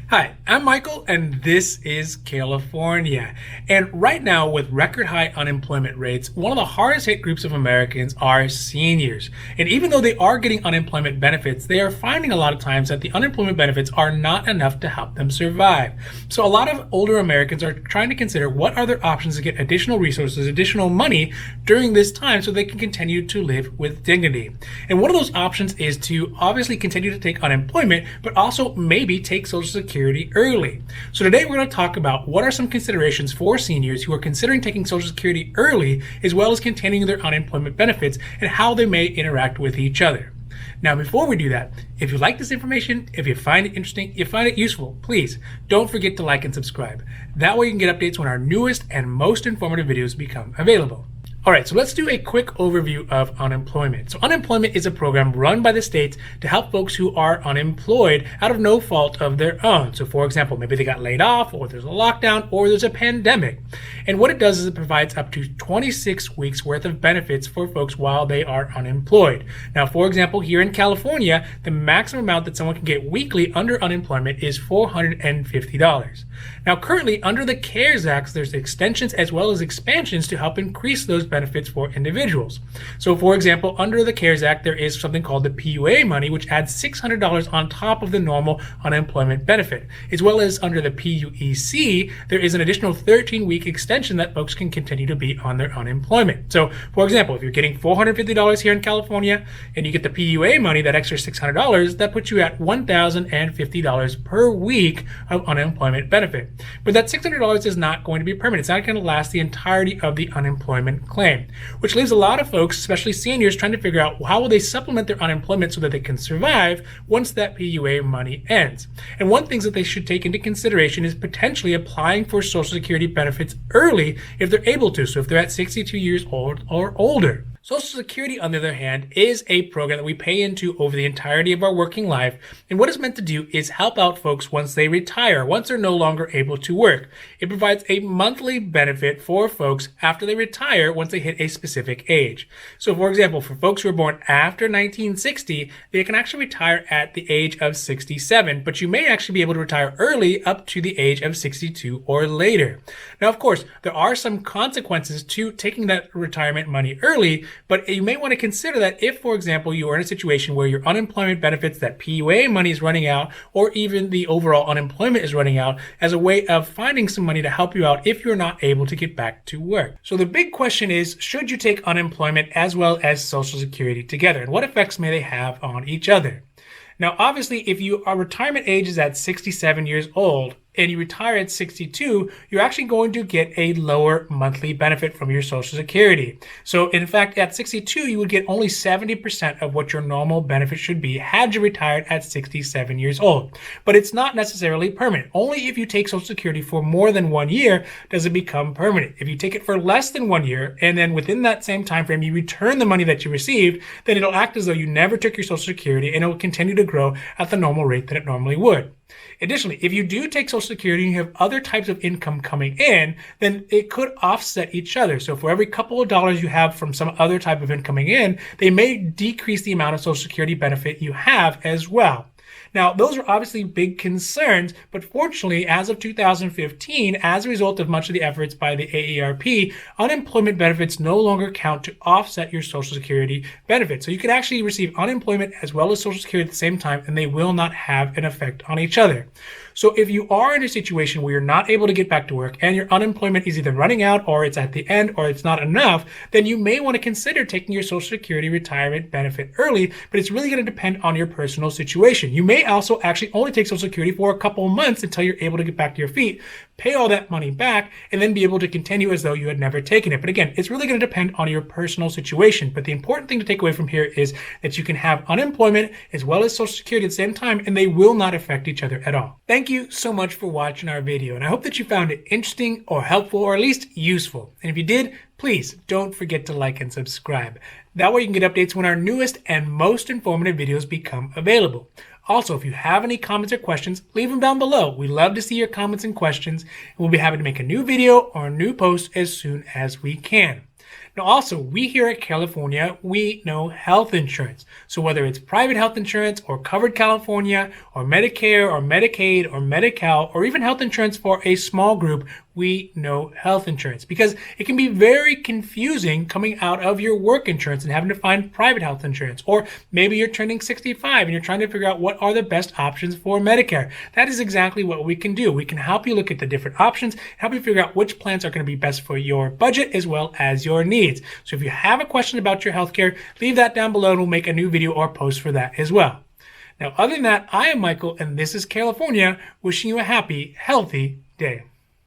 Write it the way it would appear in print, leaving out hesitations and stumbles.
Hi, I'm Michael, and this is California. And right now, with record high unemployment rates, one of the hardest hit groups of Americans are seniors. And even though they are getting unemployment benefits, they are finding a lot of times that the unemployment benefits are not enough to help them survive. So a lot of older Americans are trying to consider what are their options to get additional resources, additional money during this time so they can continue to live with dignity. And one of those options is to obviously continue to take unemployment, but also maybe take Social Security early. So today we're going to talk about what are some considerations for seniors who are considering taking Social Security early, as well as continuing their unemployment benefits and how they may interact with each other. Now, before we do that, if you like this information, if you find it interesting, you find it useful, please don't forget to like and subscribe. That way you can get updates when our newest and most informative videos become available. All right, so let's do a quick overview of unemployment. So unemployment is a program run by the states to help folks who are unemployed out of no fault of their own. So for example, maybe they got laid off, or there's a lockdown, or there's a pandemic. And what it does is it provides up to 26 weeks worth of benefits for folks while they are unemployed. Now, for example, here in California, the maximum amount that someone can get weekly under unemployment is $450. Now, currently under the CARES Act, there's extensions as well as expansions to help increase those benefits for individuals. So for example, under the CARES Act, there is something called the PUA money, which adds $600 on top of the normal unemployment benefit. As well as under the PUEC, there is an additional 13-week extension that folks can continue to be on their unemployment. So for example, if you're getting $450 here in California and you get the PUA money, that extra $600, that puts you at $1,050 per week of unemployment benefit. But that $600 is not going to be permanent. It's not going to last the entirety of the unemployment claim, which leaves a lot of folks, especially seniors, trying to figure out how will they supplement their unemployment so that they can survive once that PUA money ends. And one thing that they should take into consideration is potentially applying for Social Security benefits early if they're able to. So if they're at 62 years old or older. Social Security, on the other hand, is a program that we pay into over the entirety of our working life, and what it's meant to do is help out folks once they retire, once they're no longer able to work. It provides a monthly benefit for folks after they retire once they hit a specific age. So for example, for folks who are born after 1960, they can actually retire at the age of 67, but you may actually be able to retire early up to the age of 62 or later. Now, of course, there are some consequences to taking that retirement money early, but you may want to consider that if, for example, you are in a situation where your unemployment benefits, that PUA money is running out, or even the overall unemployment is running out, as a way of finding some money to help you out if you're not able to get back to work. So the big question is, should you take unemployment as well as Social Security together, and what effects may they have on each other? Now, obviously, if your retirement age is at 67 years old, and you retire at 62, you're actually going to get a lower monthly benefit from your Social Security. So in fact, at 62, you would get only 70% of what your normal benefit should be had you retired at 67 years old. But it's not necessarily permanent. Only if you take Social Security for more than 1 year does it become permanent. If you take it for less than 1 year, and then within that same time frame you return the money that you received, then it'll act as though you never took your Social Security, and it will continue to grow at the normal rate that it normally would. Additionally, if you do take Social Security and you have other types of income coming in, then it could offset each other. So for every couple of dollars you have from some other type of income coming in, they may decrease the amount of Social Security benefit you have as well. Now, those are obviously big concerns, but fortunately, as of 2015, as a result of much of the efforts by the AARP, unemployment benefits no longer count to offset your Social Security benefits. So you can actually receive unemployment as well as Social Security at the same time, and they will not have an effect on each other. So if you are in a situation where you're not able to get back to work and your unemployment is either running out or it's at the end or it's not enough, then you may want to consider taking your Social Security retirement benefit early, but it's really going to depend on your personal situation. You may also actually only take Social Security for a couple of months until you're able to get back to your feet, pay all that money back, and then be able to continue as though you had never taken it. But again, it's really going to depend on your personal situation. But the important thing to take away from here is that you can have unemployment as well as Social Security at the same time, and they will not affect each other at all. Thank you so much for watching our video, and I hope that you found it interesting or helpful or at least useful. And if you did, please don't forget to like and subscribe. That way you can get updates when our newest and most informative videos become available. Also, if you have any comments or questions, leave them down below. We love to see your comments and questions, and we'll be happy to make a new video or a new post as soon as we can. Now, also, we here at California, we know health insurance. So whether it's private health insurance or covered California or Medicare or Medicaid or Medi-Cal or even health insurance for a small group, we know health insurance because it can be very confusing coming out of your work insurance and having to find private health insurance. Or maybe you're turning 65 and you're trying to figure out what are the best options for Medicare. That is exactly what we can do. We can help you look at the different options, help you figure out which plans are going to be best for your budget as well as your needs. So if you have a question about your healthcare, leave that down below and we'll make a new video or post for that as well. Now, other than that, I am Michael and this is California, wishing you a happy, healthy day.